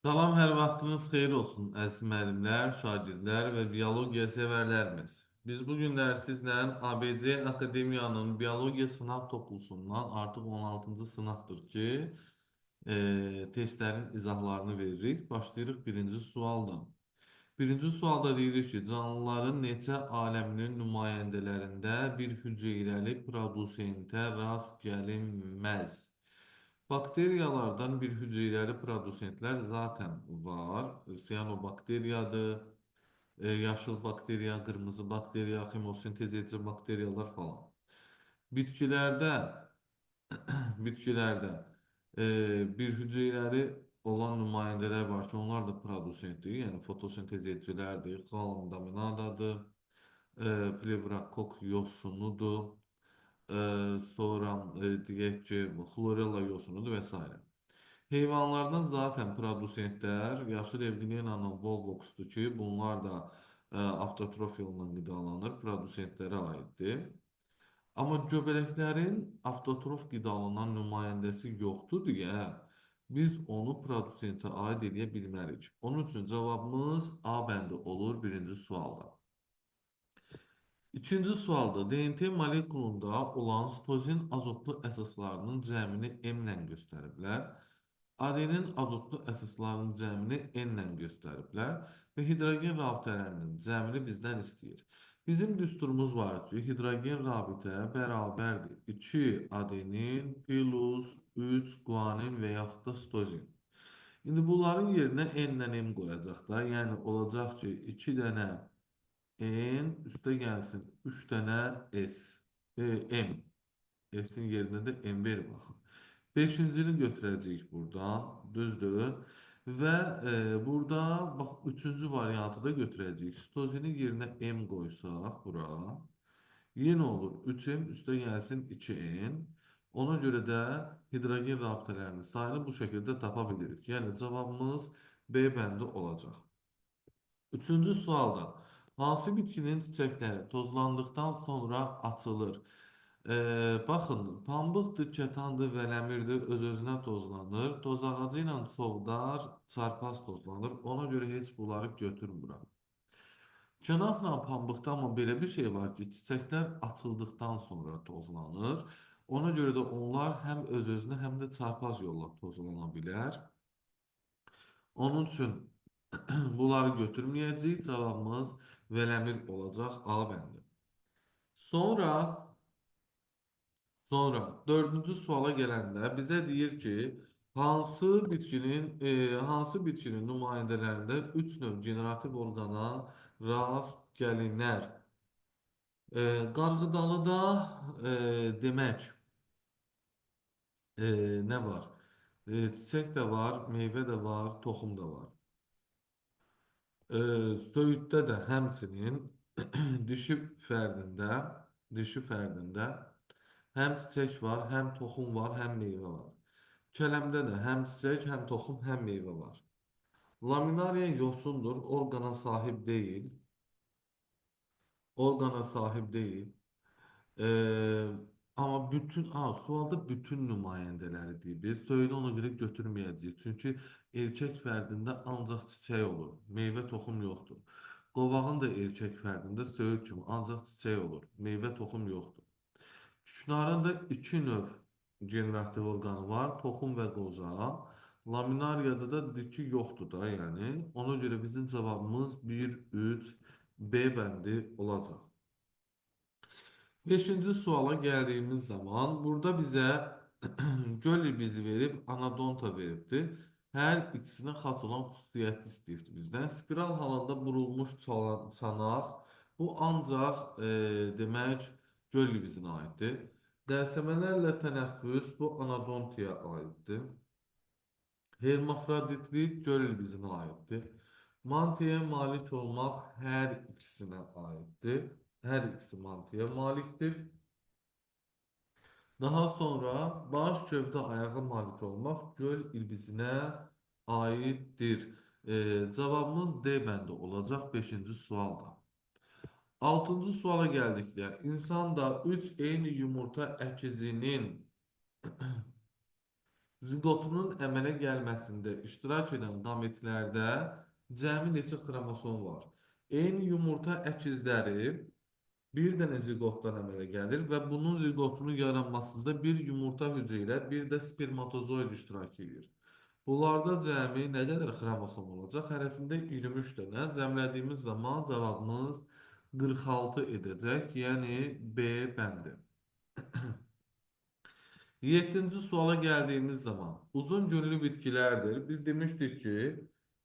Salam, hər vaxtınız xeyir olsun əziz müəllimlər, şagirdlər və biologiya sevərlərimiz. Biz bu günlər sizlə ABC Akademiyanın biologiya sınaq toplusundan artıq 16-cı sınaqdır ki, testlərin izahlarını veririk. Başlayırıq birinci sualdan. Birinci sualda deyirik ki, canlıların neçə aləminin nümayəndələrində bir hüceyrəli produsentə rast gəlinməz? Bakteriyalardan bir hüceyrəli produsentlər zaten var. Siyanobakteriyadır, yaşıl bakteriya, qırmızı bakteriya, xemosintez edici bakteriyalar falan. Bitkilərdə, bitkilərdə bir hüceyrəli olan nümayəndələr var ki, onlar da produsentdir, yəni fotosintez edicilərdir, xalum daminadadır, plevrakok yosunudur. Sonra deyək ki, xlorella yosunudur və s. Heyvanlardan zaten produsentlər yaşıl evqinenanın volvoxdur ki, bunlar da avtotrof yolla qidalanır, produsentlərə aiddir. Amma göbələklərin avtotrof qidalanan nümayəndəsi yoxdur deyə biz onu produsentə aid edə bilmərik. Onun üçün cavabımız A bəndi olur birinci sualda. İkinci sualda DNT molekulunda olan sitozin azotlu əsaslarının cəmini M ilə göstəriblər. Adenin azotlu əsaslarının cəmini N ilə göstəriblər və hidrogen rabitələrinin cəmini bizdən istəyir. Bizim düsturumuz var ki, hidrogen rabitə bərabərdir 2 adenin plus 3 guanin və yaxud da sitozin. İndi bunların yerinə N-lə M qoyacaq da, yəni olacaq ki, 2 dənə N üstə gəlsin 3 dənə S. M. S-in yerinə də M ver baxın. Beşincini götürəcəyik buradan, düzdür. Və burada bax, üçüncü variantı da götürəcəyik. Sitozinin yerinə M qoysaq bura. Yenə olur 3M üstə gəlsin 2N. Ona görə də hidrogen rabitələrinin sayını bu şəkildə tapa bilirik. Yəni cavabımız B bəndi olacaq. Üçüncü sualda hansı bitkinin çiçəkləri tozlandıqdan sonra açılır? Baxın, pambıqdır, kətandır, vələmirdir, öz-özünə tozlanır. Toz ağacı ilə çoğdar, çarpaz tozlanır. Ona görə heç bunları götürmürəm. Kənafla pambıqda amma belə bir şey var ki, çiçəklər açıldıqdan sonra tozlanır. Ona görə də onlar həm öz-özünə, həm də çarpaz yolla tozlana bilər. Onun üçün bunları götürməyəcəyik. Cavabımız vələmir olacaq A bəndi. Sonra sonra dördüncü suala gələndə bizə deyir ki, hansı bitkinin nümayəndələrində 3 növ generativ orqana rast gəlinər? Qarğıdalıda demək nə var? Çiçək də var, meyvə də var, toxum da var. Söyüddə də həmçinin dişi fərdində, dişi fərdində həm çiçək var, həm toxum var, həm meyvə var. Kələmdə də həm çiçək, həm toxum, həm meyvə var. Laminariya yosundur, orqana sahib deyil. Orqana sahib deyil. Amma sualda bütün nümayəndələri deyib. Söylə ona görə götürməyəcəyik. Çünki erkək fərdində ancaq çiçək olur. Meyvə toxum yoxdur. Qovağın da erkək fərdində söyüd kimi ancaq çiçək olur. Meyvə toxum yoxdur. Küknarın da iki növ generativ orqanı var. Toxum və qoza. Laminariyada da diki yoxdur da, yəni. Ona görə bizim cavabımız 1, 3, B bəndi olacaq. Beşinci suala gəldiyimiz zaman burada bizə Gölli bizi verib, anadonta veribdir. Hər ikisinə xas olan xüsusiyyəti istəyibdir bizdən. Spiral halında burulmuş çanaq. Bu ancaq demək Gölli bizə aiddir. Dərsəmələrlə tənəffüs bu anadontiya aiddir. Hermafroditlik Gölli bizə aiddir. Mantiyə malik olmaq hər ikisinə aiddir. Hər ikisi mantıya malikdir. Daha sonra baş gövdə ayağa malik olmaq göl ilbizinə aiddir. Cavabımız D bəndi olacaq 5-ci sualda. 6-cı suala gəldikdə insanda 3 eyni yumurta əkizinin Zigotunun əmələ gəlməsində iştirak edən qametlərdə cəmi neçə xromosom var? Eyni yumurta əkizləri bir dənə ziqotdan əmələ gəlir və bunun ziqotunun yaranmasında bir yumurta hüceyrə, bir də spermatozoid iştirak edir. Bunlarda cəmi nə qədər xromosom olacaq? Hərəsində 23 dənə. Cəmlədiyimiz zaman cavabımız 46 edəcək. Yəni B bəndi. Yeddinci suala gəldiyimiz zaman uzun günlü bitkilərdir. Biz demişdik ki,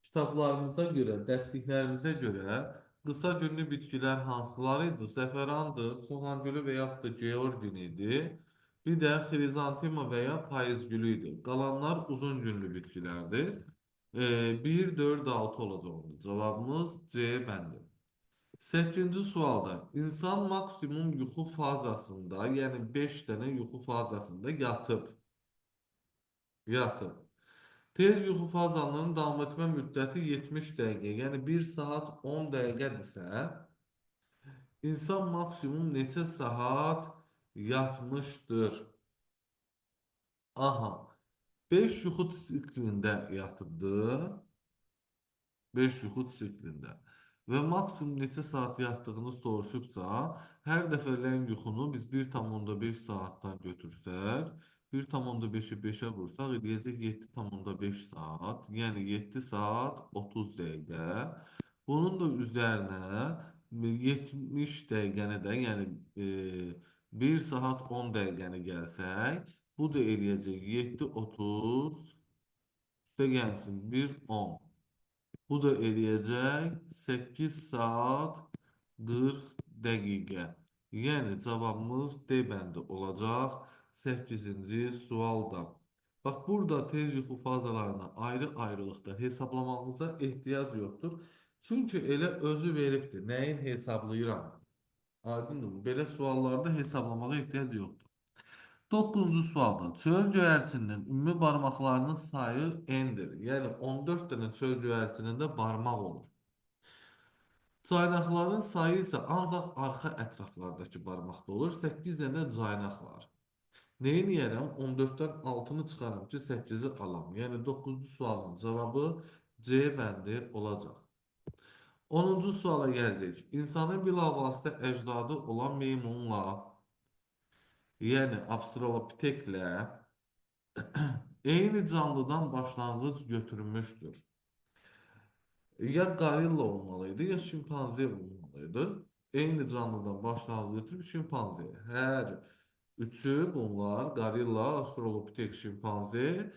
kitablarımıza görə, dərsliklərimizə görə qısa günlü bitkilər hansıları idi? Zəfərandı, soğan və yaxud da georgin idi. Bir də xrizantema və ya payız gülü idi. Qalanlar uzun günlü bitkilərdir. 1, 4, 6 olacaq onun. Cavabımız C bəndi. 8-ci sualda insan maksimum yuxu fazasında, yəni 5 dənə yuxu fazasında yatıb. Tez yuxu fazasının davam etmə müddəti 70 dəqiqə, yəni 1 saat 10 dəqiqədirsə, insan maksimum neçə saat yatmışdır? Aha, 5 yuxu siklində yatıbdı. 5 yuxu siklində və maksimum neçə saat yatdığını soruşubsa, hər dəfə lən yuxunu biz 1,5 saatdan götürsək, 1,5-i 5-ə vursaq, eləyəcək 7,5 saat, yəni 7 saat 30 dəqiqə. Bunun da üzərinə 70 dəqiqəni də, yəni 1 saat 10 dəqiqəni gəlsək, bu da eləyəcək 7:30 üstə gəlsin 1:10. Bu da eləyəcək 8 saat 40 dəqiqə. Yəni cavabımız D bəndi olacaq 8-ci sualda. Bax, burada tez yuxu fazalarını ayrı-ayrılıqda hesablamağımıza ehtiyac yoxdur. Çünki elə özü veribdir. Nəyin hesablayıram? Aydındır. Belə suallarda hesablamağa ehtiyac yoxdur. 9-cu sualda çöl göyərçininin ümumi barmaqlarının sayı n-dir. Yəni 14 dənə çöl göyərçinində barmaq olur. Caynaqların sayı isə ancaq arxa ətraflardakı barmaqda olur. 8 dənə caynaq var. Neyin yiyərəm? 14-dən 6-nı çıxarım ki, 8-i alam. Yəni 9-cu sualın cavabı C bəndi olacaq. 10-cu suala gəldik. İnsanın bilavasitə əcdadı olan meymunla, yəni avstralopiteklə eyni canlıdan başlanğıc götürmüşdür. Ya gorilla olmalıydı, ya şimpanze olmalıydı. Eyni canlıdan başlanğıc götürüb şimpanze. Hər üçü bunlar gorilla, avstralopitek, şimpanze,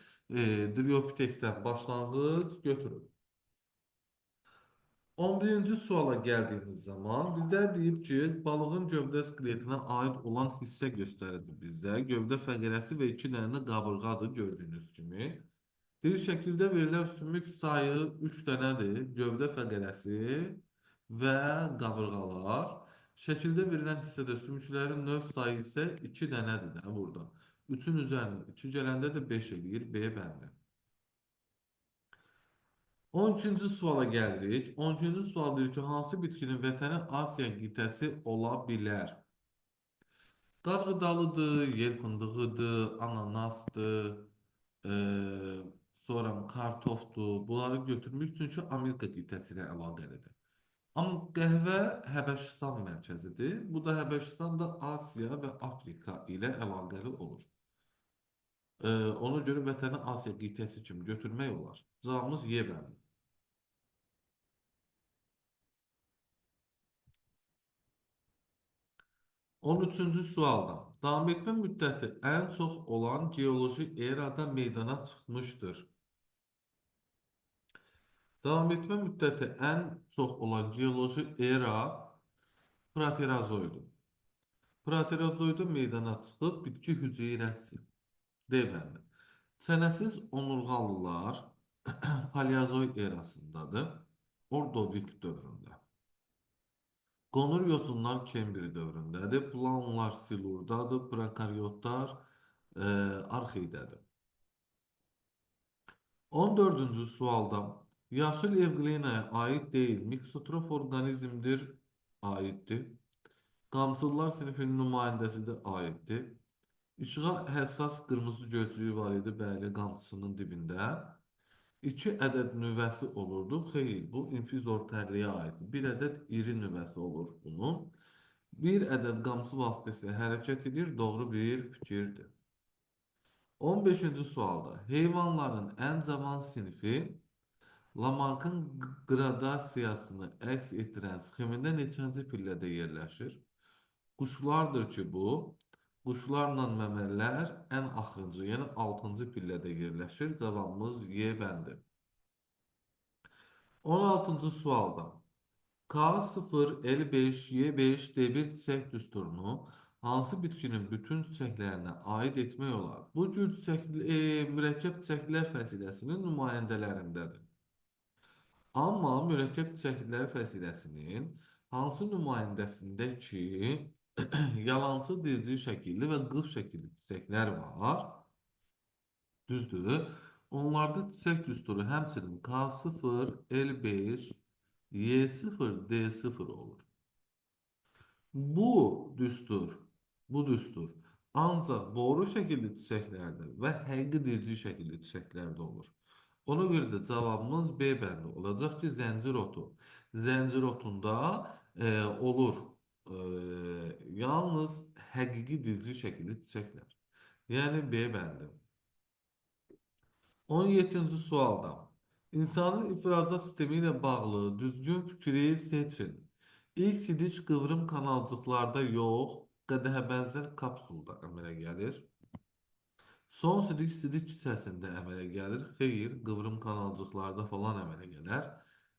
driopitekdən başlanğıc götürüb. 11-ci suala gəldiyimiz zaman bizə deyib ki, balığın gövdə skeletinə aid olan hissə göstərilir bizdə. Gövdə fəqərəsi və 2 dənə qabırğadır gördüyünüz kimi. Bir şəkildə verilən sümük sayı 3 dənədir. Gövdə fəqərəsi və qabırğalar. Şəkildə verilən hissədə sümüklərin növ sayı isə 2 dənədir də burada. 3-ün üzərinə 2 gələndə də 5 eləyir B bəndi. 12-ci suala gəldik. 12-ci sual deyir ki, hansı bitkinin vətəni Asiya qitəsi ola bilər? Qarğıdalıdır, yer fındığıdır, ananasdır, sonra kartofdur. Bunları götürmüş çünki Amerika qitəsi ilə əlaqəlidir. Amma qəhvə Həbəşistan mərkəzidir. Bu da Həbəşistan da Asiya və Afrika ilə əlaqəli olur. Ona görə vətəni Asiya qitəsi kimi götürmək olar. Cavabımız Y bəndi. 13-cü sualda davam etmə müddəti ən çox olan geoloji erada meydana çıxmışdır. Davam etmə müddəti ən çox olan geoloji era Proterozoidur. Proterozoidu meydana çıxıb bitki hüceyrəsi deməli. Çənəsiz onurğalılar Paleozoik erasındadır. Ordovik dövründə. Qonur yosunlar Kembri dövründədir. Planlar Silurdadır. Prokaryotlar Arxeydədir. 14-cü sualda yaşıl Evglenaya aid deyil, miksotrof orqanizmdir, aiddir. Qamçılılar sinifinin nümayəndəsidir, aiddir. İşığa həssas qırmızı gözlüyü var idi, bəli, qamçısının dibində. 2 ədəd nüvəsi olurdu. Xeyr, bu infizor tərliyə aiddir. 1 ədəd iri nüvəsi olur bunun. 1 ədəd qamçı vasitəsilə hərəkət edir. Doğru bir fikirdir. 15-ci sualda heyvanların ən cavan sinfi Lamarckın qradasiyasını əks etdirən sxemində neçənci pillədə yerləşir? Quşlardır ki bu. Quşlarla məməlilər ən axırıncı, yəni 6-cı pillədə yerləşir. Cavabımız Y bəndi. 16-cı sualda K0, L5, Y5, D1 çiçək düsturunu hansı bitkinin bütün çiçəklərinə aid etmək olar? Bu cür mürəkkəb çiçəklər fəsiləsinin nümayəndələrindədir. Amma mürəkkəb çiçəklər fəsiləsinin hansı nümayəndəsində ki, yalançı dizili şəkilli və qıf şəkilli çiçəklər var, düzdür. Onlarda çiçək düsturu həmçinin K0, L5, Y0, D0 olur. Bu düstur, bu düstur ancaq boru şəkilli çiçəklərdə və həqiqi dizili şəkilli çiçəklərdə olur. Ona görə də cavabımız B bəndi olacaq ki, zəncir otu. Zəncir otunda olur yalnız həqiqi dilci şəkilli çiçəklər. Yəni B bəndi. 17-ci sualda insanın ifrazat sistemi ilə bağlı düzgün fikri seçin. İlk sidik qıvrım kanalcıqlarda yox, qədəhə bənzər kapsulda əmələ gəlir. Son sidik kisəsində əmələ gəlir. Xeyr, qıvrım kanalcıqlarda falan əmələ gələr.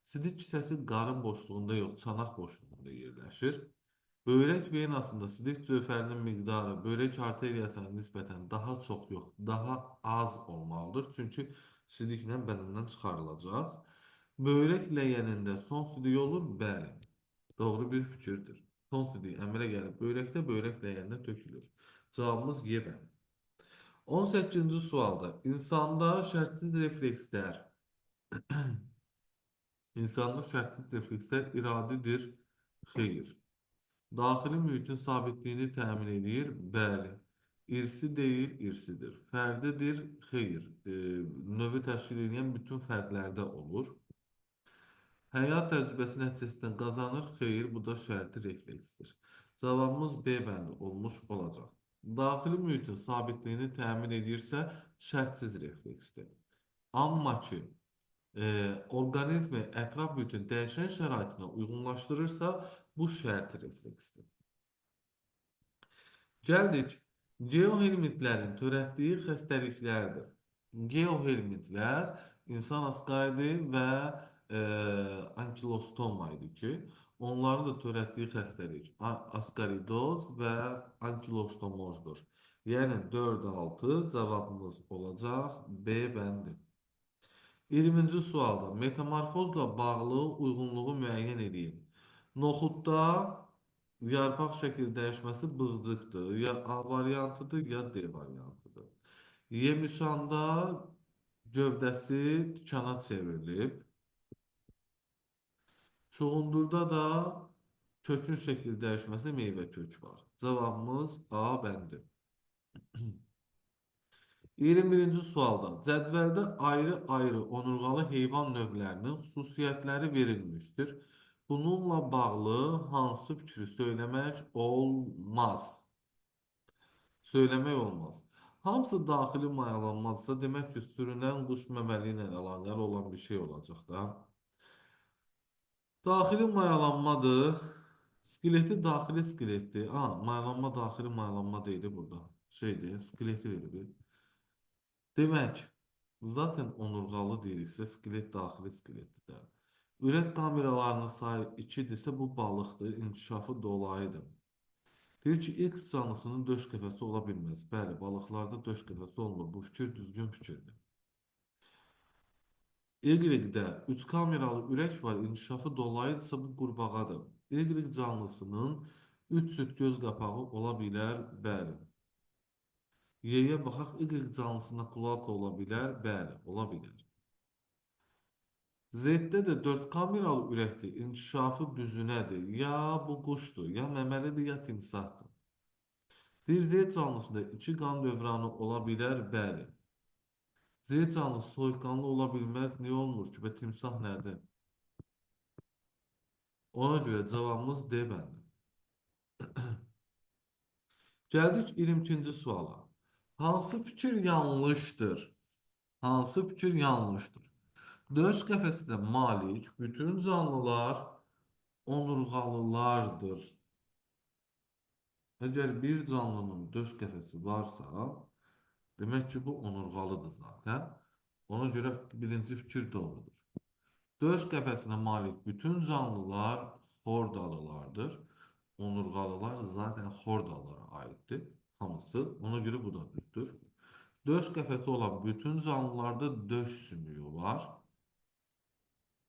Sidik kisəsi qarın boşluğunda yox, çanaq boşluğunda yerləşir. Böyrək venasında sidik cövhərinin miqdarı böyrək arteriyasına nisbətən daha çox yox, daha az olmalıdır. Çünki sidiklə bədəndən çıxarılacaq. Böyrək ləyənində son sidik olur? Bəli. Doğru bir fikirdir. Son sidik əmələ gəlib böyrəkdə, böyrək ləyəninə tökülür. Cavabımız Y bəndi. 18-ci sualda insanda şərtsiz reflekslər iradidir. Xeyr. Daxili mühitin sabitliyini təmin edir. Bəli. İrsi deyil, irsidir. Fərdidir. Xeyr. Növü təşkil edən bütün fərdlərdə olur. Həyat təcrübəsi nəticəsində qazanır. Xeyr, bu da şərti refleksdir. Cavabımız B bəndi olmuş olacaq. Daxili mühitin sabitliyini təmin edirsə, şərtsiz refleksdir. Amma ki, orqanizmi ətraf mühitin dəyişən şəraitinə uyğunlaşdırırsa, bu şərti refleksdir. Gəldik, geohelmintlərin törətdiyi xəstəliklərdir. Geohelmintlər insan asqaridi və ankilostoma idi ki, onların da törətdiyi xəstəlik askaridoz və ankilostomozdur. Yəni 4-6 cavabımız olacaq B bəndi. 20-ci sualda metamorfozla bağlı uyğunluğu müəyyən edin. Noxudda yarpaq şəkil dəyişməsi bığcıqdır. Ya A variantıdır, ya D variantıdır. Yemişanda gövdəsi tikana çevrilib. Çoğundurda da kökün şəkil dəyişməsi meyvə kök var. Cavabımız A bəndi. 21-ci sualda cədvəldə ayrı-ayrı onurğalı heyvan növlərinin xüsusiyyətləri verilmişdir. Bununla bağlı hansı fikri söyləmək olmaz? Söyləmək olmaz. Hamısı daxili mayalanmazsa, demək ki, sürünən quş məməli ilə əlaqəli olan bir şey olacaq da. Daxili mayalanmadır. Skeleti daxili skeletdir. Mayalanma daxili mayalanma deyildi burada. Şeydir, skeleti verir. Demək, zaten onurğalı deyiriksə, skelet daxili skeletdir də. Ürək kameralarının sayı 2-dirsə, bu balıqdır, inkişafı dolayıdır. Deyir ki, X canlısının döş qəfəsi ola bilməz. Bəli, balıqlarda döş qəfəsi olmur. Bu fikir düzgün fikirdir. Y-də 3 kameralı ürək var, inkişafı dolayıdırsa bu qurbağadır. Y canlısının 3 cüt göz qapağı ola bilər, bəli. Y-yə baxaq, Y canlısında kulak ola bilər, bəli, ola bilər. Z-də də 4 kameralı ürəkdir, inkişafı düzünədir. Ya bu quşdur, ya məməlidir, ya timsahdır. Deyir Z canlısında iki qan dövranı ola bilər, bəli. Z canlısı soyuqqanlı ola bilməz, niyə olmur ki? Və timsah nədir? Ona görə cavabımız D bəndi. Gəldik 22-ci suala. Hansı fikir yanlışdır? Hansı fikir yanlışdır? Döş qəfəsinə malik bütün canlılar onurğalılardır. Əgər bir canlının döş qəfəsi varsa, demək ki, bu onurğalıdır zaten. Ona görə birinci fikir doğrudur. Döş qəfəsinə malik bütün canlılar xordalılardır. Onurğalılar zaten xordalılara aiddir. Hamısı. Ona görə bu da düzdür. Döş qəfəsi olan bütün canlılarda döş sümüyü var.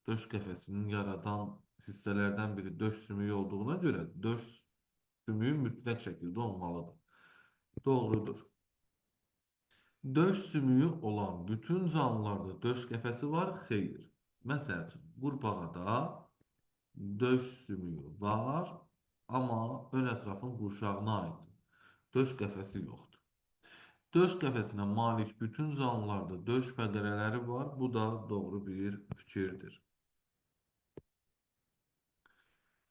Döş qəfəsinin yaradan hissələrdən biri döş sümüyü olduğuna görə döş sümüyü mütləq şəkildə olmalıdır. Doğrudur. Döş sümüyü olan bütün canlılarda döş qəfəsi var, xeyr. Məsəl üçün, qurbağada döş sümüyü var, amma ön ətrafın qurşağına aiddir. Döş qəfəsi yoxdur. Döş qəfəsinə malik bütün canlılarda döş fəqərələri var. Bu da doğru bir fikirdir.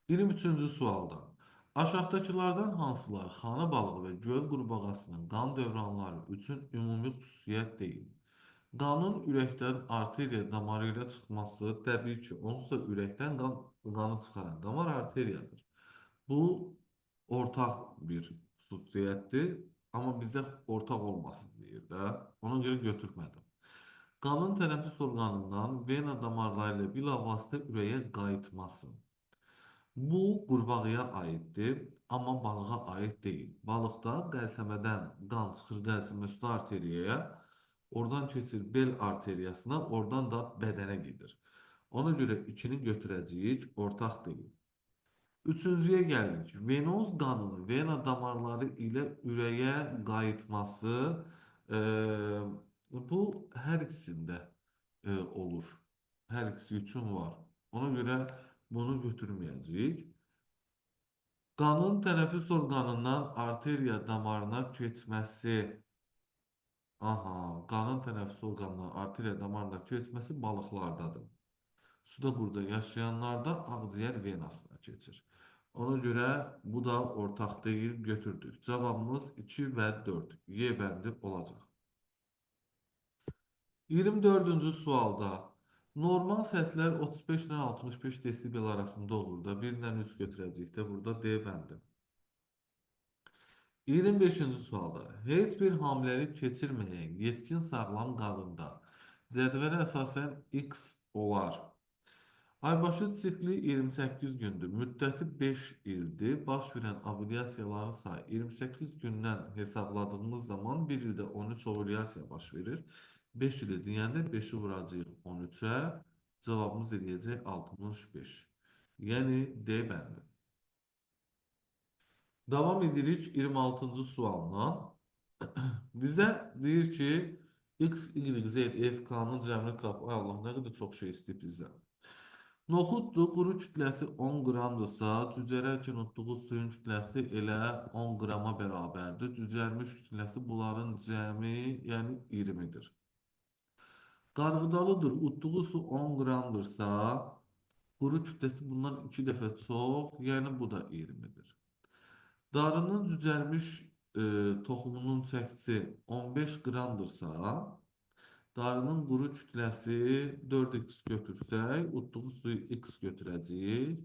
23-cü sualda. Aşağıdakılardan hansılar xana balığı və göl qurbağasının qan dövranları üçün ümumi xüsusiyyət deyil? Qanın ürəkdən arteriya damarı ilə çıxması təbii ki, onsuz da ürəkdən qanı çıxaran damar arteriyadır. Bu ortaq bir xüsusiyyətdir, amma bizə ortaq olmasın deyir də. Ona görə götürmədim. Qanın tənəffüs orqanından vena damarları ilə bilavasitə ürəyə qayıtması. Bu qurbağaya aiddir, amma balığa aid deyil. Balıqda qəlsəmədən qan çıxır qəlsəmə üstü arteriyaya, oradan keçir bel arteriyasına, oradan da bədənə gedir. Ona görə ikini götürəcəyik, ortaq deyil. Üçüncüyə gəlirik. Venoz qanının vena damarları ilə ürəyə qayıtması, e, bu hər ikisində olur. Hər ikisi üçün var. Ona görə bunu götürməyəcəyik. Qanın tənəffüs orqanından arteriya damarına keçməsi. Aha, qanın tənəffüs orqanından arteriya damarına keçməsi balıqlardadır. Suda burada yaşayanlarda ağciyər venasına keçir. Ona görə bu da ortaq deyil, götürdük. Cavabımız 2 və 4. Y bəndi olacaq. 24-cü sualda normal səslər 35 ilə 65 desibel arasında olur da, 1 ilə 3 götürəcəkdə burada D bəndi. 25-ci sualda heç bir hamiləlik keçirməyən yetkin sağlam qadında cədvələ əsasən X olar. Aybaşı sikli 28 gündür, müddəti 5 ildir. Baş verən ovulyasiyaların sayı 28 gündən hesabladığımız zaman 1 ildə 13 ovulyasiya baş verir. 5 ili deyəndə 5-i vuracağıq 13-ə, cavabımız eləyəcək 65. Yəni D bəndi. Davam edirik 26-cı sualla. Bizə deyir ki, X, Y, Z, F, K-nın cəmini qap. Ay Allah, nə qədər çox şey istəyib bizdən. Noxuddur, quru kütləsi 10 qramdırsa, cücərərkən utduğu suyun kütləsi elə 10 qrama bərabərdir. Cücərmiş kütləsi bunların cəmi, yəni 20-dir. Qarğıdalıdır, utduğu su 10 qramdırsa, quru kütləsi bundan 2 dəfə çox, yəni bu da 20-dir. Darının cücərmiş toxumunun çəkisi 15 qramdırsa, darının quru kütləsi 4x götürsək, utduğu suyu x götürəcəyik.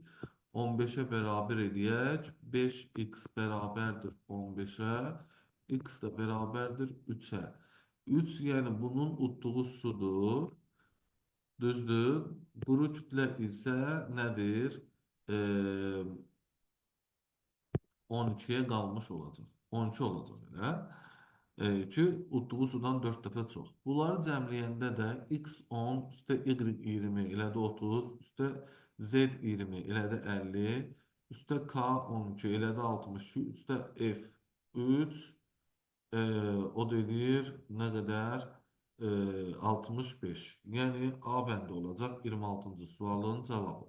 15-ə bərabər eləyək. 5x bərabərdir 15-ə. X də bərabərdir 3-ə. 3 yəni bunun utduğu sudur. Düzdür. Quru kütlə isə nədir? 12'ye qalmış olacaq. 12 olacaq elə. Ki, utduğu sudan 4 dəfə çox. Bunları cəmləyəndə də x10 üstə y20 elədi 30, üstə z20 elədi 50, üstə k12 elədi 62, üstə f3 o da eləyir nə qədər? 65. Yəni A bəndi olacaq 26-cı sualın cavabı.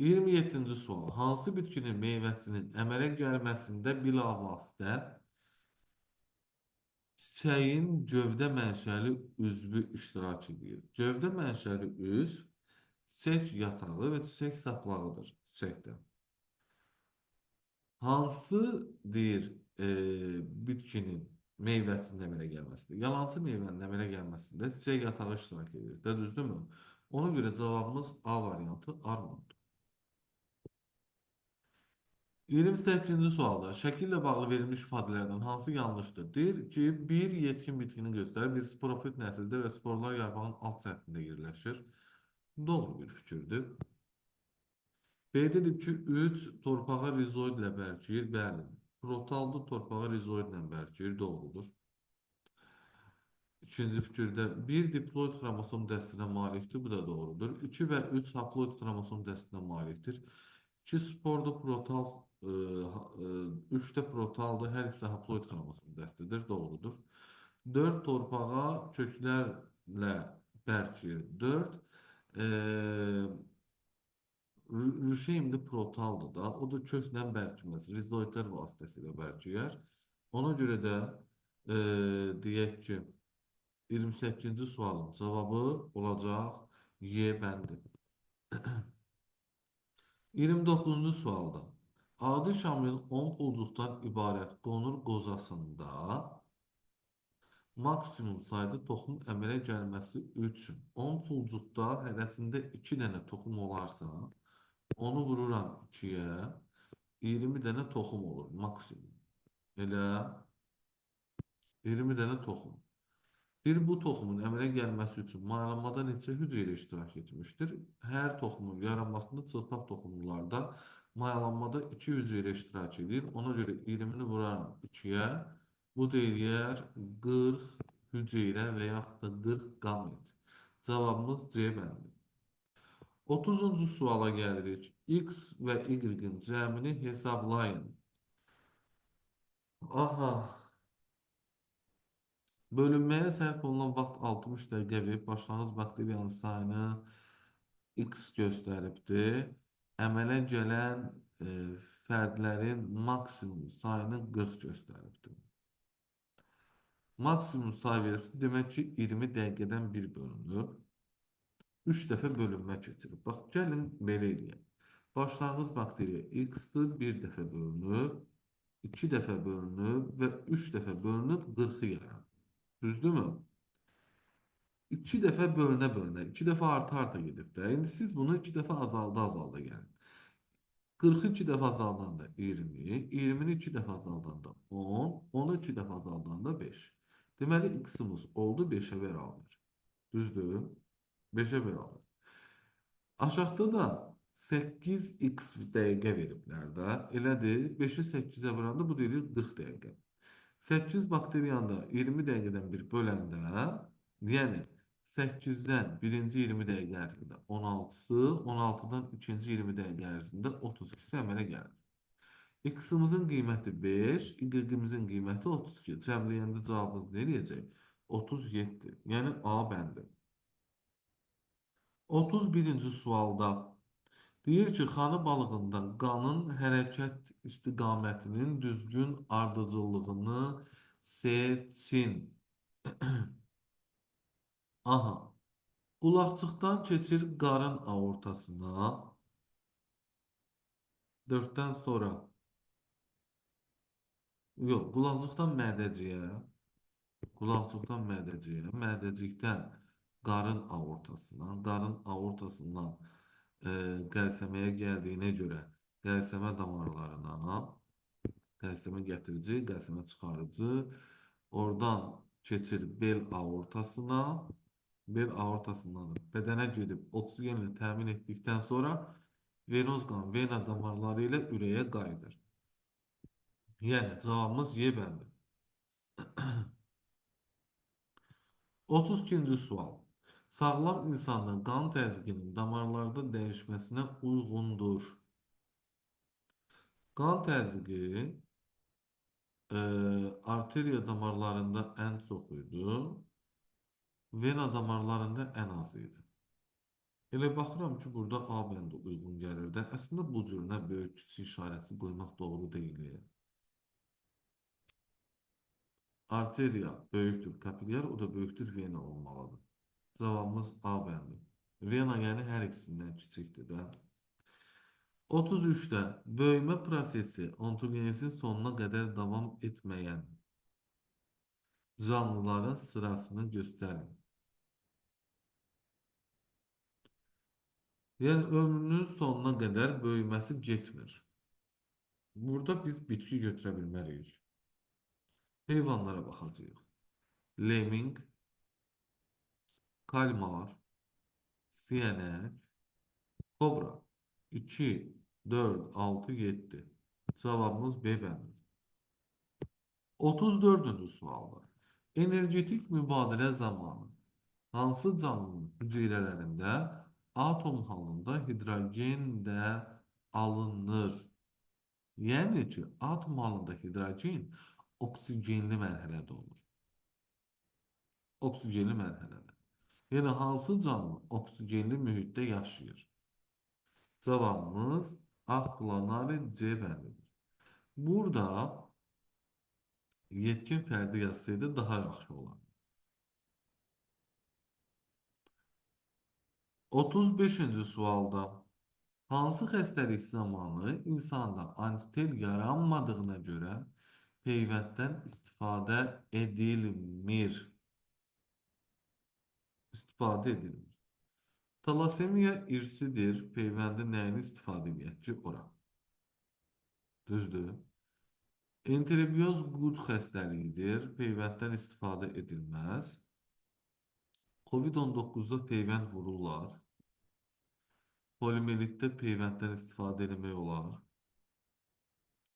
27-ci sual. Hansı bitkinin meyvəsinin əmələ gəlməsində bilavasitə çiçəyin gövdə mənşəli üzvü iştirak edir? Gövdə mənşəli üzv çiçək yatağı və çiçək saplağıdır çiçəkdə. Hansı deyir bitkinin meyvəsinin əmələ gəlməsində? Yalançı meyvənin əmələ gəlməsində çiçək yatağı iştirak edir. Də düzdürmü? Ona görə cavabımız A variantı armuddur. 28-ci sualda şəkil ilə bağlı verilmiş ifadələrdən hansı yanlışdır? Deyir ki, bir yetkin bitkini göstərir, bir sporofit nəsildir və sporlar yarpağın alt səthində yerləşir. Doğru bir fikirdir. Qeyd edib ki, 3 torpağa rizoid ilə bərkiyir. Bəli. Protaldı torpağa rizoid ilə bərkiyir. Doğrudur. İkinci fikirdə bir diploid xromosom dəstinə malikdir. Bu da doğrudur. 2 və 3 haploid xromosom dəstinə malikdir. 2 sporda protal, 3 də protaldır. Hər ikisi haploid xromosom dəstidir. Doğrudur. 4 torpağa köklərlə bərkiyir. 4 Rüşeymli protaldır da, o da köklə bərkiməz, rizoidlər vasitəsilə bərkiyər. Ona görə də deyək ki, 28-ci sualın cavabı olacaq Y bəndi. 29-cu sualda adi şamil 10 pulcuqdan ibarət qonur qozasında maksimum sayda toxum əmələ gəlməsi üçün 10 pulcuqda hərəsində 2 dənə toxum olarsa, onu vururam 2-yə, 20 dənə toxum olur maksimum. Elə 20 dənə toxum. Bir bu toxumun əmələ gəlməsi üçün mayalanmada neçə hüceyrə iştirak etmişdir? Hər toxumun yaranmasında çılpaq toxumlularda mayalanmada 2 hüceyrə iştirak edir. Ona görə 20-ni vuraram 2-yə. Bu deyir 40 hüceyrə və yaxud da 40 qamet. Cavabımız C bəndi. 30-cu suala gəlirik. X və Y-in cəmini hesablayın. Aha. Bölünməyə sərf olunan vaxt 60 dəqiqə verib başlanğıc bakteriyanın sayını X göstəribdir. Əmələ gələn fərdlərin maksimum sayını 40 göstəribdir. Maksimum say verirsə, demək ki, 20 dəqiqədən bir bölünür. 3 dəfə bölünmə keçirir. Bax, gəlin belə eləyək. Başlanğıc bakteriya X-dır, 1 dəfə bölünür, 2 dəfə bölünür və 3 dəfə bölünüb 40-ı yaranır. Düzdürmü? 2 dəfə bölünə-bölünə, 2 dəfə arta-arta gedib də. İndi siz bunu 2 dəfə azalda-azalda gəlin. 40-ı 2 dəfə azaldanda 20, 20-ni 2 dəfə azaldanda 10, 10-u 2 dəfə azaldanda 5. Deməli, X-imiz oldu 5-ə bər alınır. Düzdür? 5-ə bər alınır. Aşağıda da 8x dəqiqə veriblər də. Elədir, 5-i 8-ə vuranda bu deyilir 40 dəqiqə. 8 bakteriyanı da 20 dəqiqədən bir böləndə, yəni 8-dən birinci 20 dəqiqə ərzində 16-sı, 16-dan ikinci 20 dəqiqə ərzində 32-si əmələ gəlir. X-imizin qiyməti 5, Y-imizin qiyməti 32. Cəmləyəndə cavabımız nə eləyəcək? 37. Yəni A bəndi. 31-ci sualda deyir ki, xanı balığında qanın hərəkət istiqamətinin düzgün ardıcıllığını seçin. Aha. Qulaqçıqdan keçir qarın aortasına. 4-dən sonra. Yox, qulaqçıqdan mədəciyə. Qulaqçıqdan mədəciyə. Mədəcikdən qarın aortasına. Qarın aortasından qəlsəməyə gəldiyinə görə qəlsəmə damarlarına, qəlsəmə gətirici, qəlsəmə çıxarıcı, oradan keçir bel aortasına, bel aortasından bədənə gedib oksigenlə təmin etdikdən sonra venoz qan, vena damarları ilə ürəyə qayıdır. Yəni, cavabımız Y bəndi. 32-ci sual. Sağlam insanda qan təzyiqinin damarlarda dəyişməsinə uyğundur. Qan təzyiqi arteriya damarlarında ən çox idi, vena damarlarında ən az idi. Elə baxıram ki, burada A bəndi uyğun gəlir də. Əslində bu cür nə böyük kiçik işarəsi qoymaq doğru deyil. Arteriya böyüktür kapilyer, o da böyüktür vena olmalıdır. Cavabımız A bəndi. Vena yəni hər ikisindən kiçikdir də. 33'te bölme prosesi ontogenezin sonuna kadar devam etmeyen canlıların sırasını gösterin. Yani ömrünün sonuna kadar böyümesi getmir. Burada biz bitki götürə bilmərik. Heyvanlara baxacağıq. Lemming, kalmar, siyanet, kobra. 2, 4, 6, 7. Cevabımız B bəndi. 34-cü sualda. Energetik mübadilə zamanı hansı canlının hüceyrələrində atom halında hidrogen də alınır? Yəni ki, atom halında hidrogen oksigenli mərhələdə olur. Oksigenli mərhələdə. Yəni hansı canlı oksigenli mühitdə yaşayır? Cavabımız A planari C bəndidir. Burada yetkin fərdi yazsaydı daha yaxşı olar. 35-ci sualda hansı xəstəlik zamanı insanda antitel yaranmadığına görə peyvənddən istifadə edilmir? İstifadə edilmir. Talasemiya irsidir. Peyvəndi nəyini istifadə edək ki, ora? Düzdür. Enterobiyoz qud xəstəliyidir. Peyvənddən istifadə edilməz. Covid-19-da peyvənd vururlar. Polimelitdə peyvənddən istifadə etmək olar.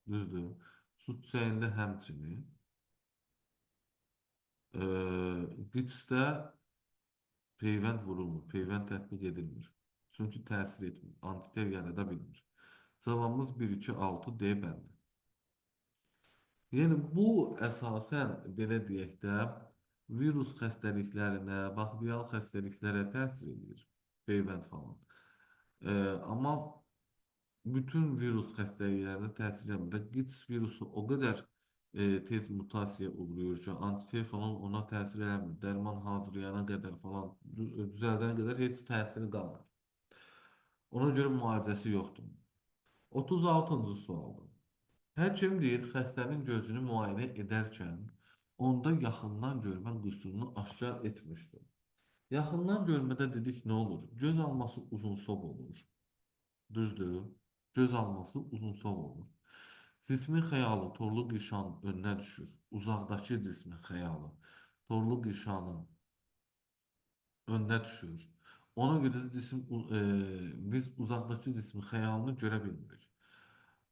Düzdür. Süd çayında həmçinin. Qıçda peyvənd vurulmur, peyvənd tətbiq edilmir. Çünki təsir etmir, antitel yarada bilmir. Cavabımız 1, 2, 6 D bəndi. Yəni bu əsasən belə deyək də virus xəstəliklərinə, bakteriyal xəstəliklərə təsir edir, peyvənd falan. Amma bütün virus xəstəliklərinə təsir etmir. Qıç virusu o qədər tez mutasiyaya uğrayır ki, antitel falan ona təsir eləmir. Dərman hazırlayana qədər falan, düzəldənə qədər heç təsiri qalmır. Ona görə müalicəsi yoxdur. 36-cı sualdır. Həkim deyir, xəstənin gözünü müayinə edərkən onda yaxından görmə qüsurunu aşkar etmişdir. Yaxından görmədə dedik nə olur? Göz alması uzunsov olur. Düzdür. Göz alması uzunsov olur. Cismin xəyalı torlu qırşanın önünə düşür. Uzaqdakı cismin xəyalı torlu qırşanın önünə düşür. Ona görə də biz uzaqdakı cismin xəyalını görə bilmirik.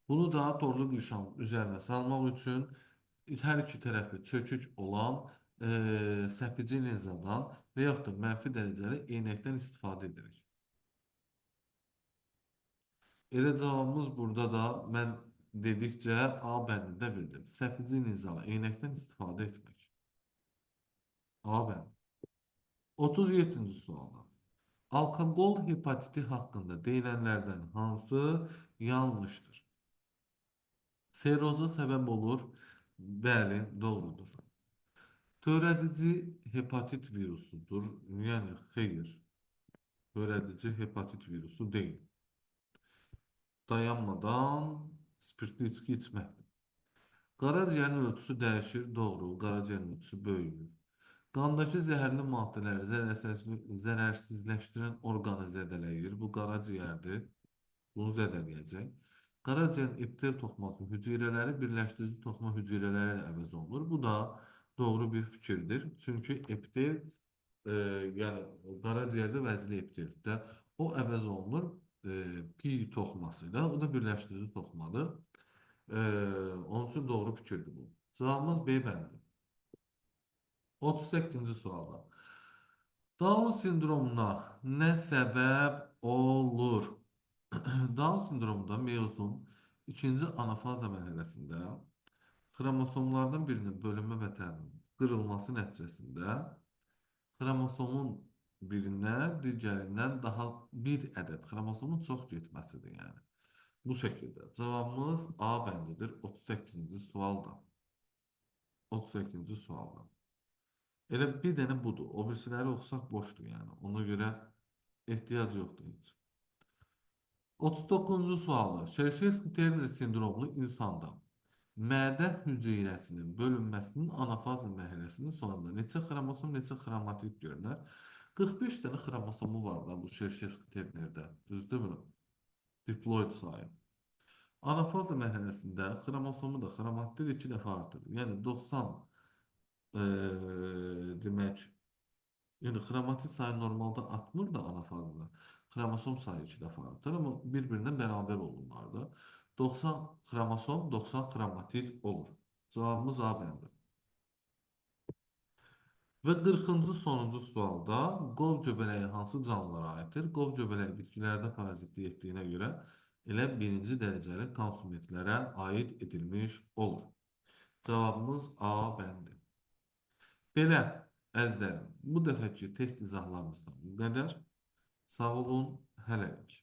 Bunu da torlu qırşanın üzərinə salmaq üçün hər iki tərəfi çökük olan səpici linzadan və yaxud da mənfi dərəcəli eynəkdən istifadə edirik. Elə cavabımız burada da mən dedikcə A bəndində bildim. Səpici linzalı eynəkdən istifadə etmək. A bənd. 37-ci sualda. Alkoqol hepatiti haqqında deyilənlərdən hansı yanlışdır? Seroza səbəb olur. Bəli, doğrudur. Törədici hepatit virusudur. Yəni, xeyr. Törədici hepatit virusu deyil. Dayanmadan spirtli içki içməkdir. Qaraciyərin ölçüsü dəyişir, doğru. Qaraciyərin ölçüsü böyüyür. Qandakı zəhərli maddələri zərərsizləşdirən orqanı zədələyir. Bu qaraciyərdir. Bunu zədələyəcək. Qaraciyərin epitel toxuması hüceyrələri birləşdirici toxuma hüceyrələri ilə əvəz olunur. Bu da doğru bir fikirdir. Çünki epitel, yəni qaraciyərdə vəzli epiteldə o əvəz olunur pi toxuması ilə. O da birləşdirici toxumadır. Onun üçün doğru fikirdir bu. Cavabımız B bəndi. 38-ci sualda. Down sindromuna nə səbəb olur? Down sindromunda meyozun ikinci anafaza mərhələsində xromosomlardan birinin bölünmə vətəninin qırılması nəticəsində xromosomun birinə digərindən daha bir ədəd xromosomun çox getməsidir yəni. Bu şəkildə. Cavabımız A bəndidir 38-ci sualda. 38-ci sualda. Elə bir dənə budur. O birisiləri oxusaq boşdur yəni. Ona görə ehtiyac yoxdur heç. 39-cu sualı. Şerşevski-Terner sindromlu insanda mədə hüceyrəsinin bölünməsinin anafaz mərhələsinin sonunda neçə xromosom, neçə xromatid görünər? 45 dənə xromosomu var da bu Şerşevski-Ternerdə. Düzdürmü? Diploid sayı. Anafaza mərhələsində xromosomu da xromatid 2 dəfə artır. Yəni 90 demək, yəni xromatid sayı normalda artmır da anafazda. Xromosom sayı 2 dəfə artır, amma bir-birinə bərabər olurlar. 90 xromosom, 90 xromatid olur. Cavabımız A bəndi. Və 40-cı sonuncu sualda qov göbələyi hansı canlılara aiddir? Qov göbələyi bitkilərdə parazitlik etdiyinə görə elə birinci dərəcəli konsumentlərə aid edilmiş olur. Cavabımız A bəndi. Belə, əzizlərim, bu dəfəki test izahlarımızdan bu qədər. Sağ olun, hələlik.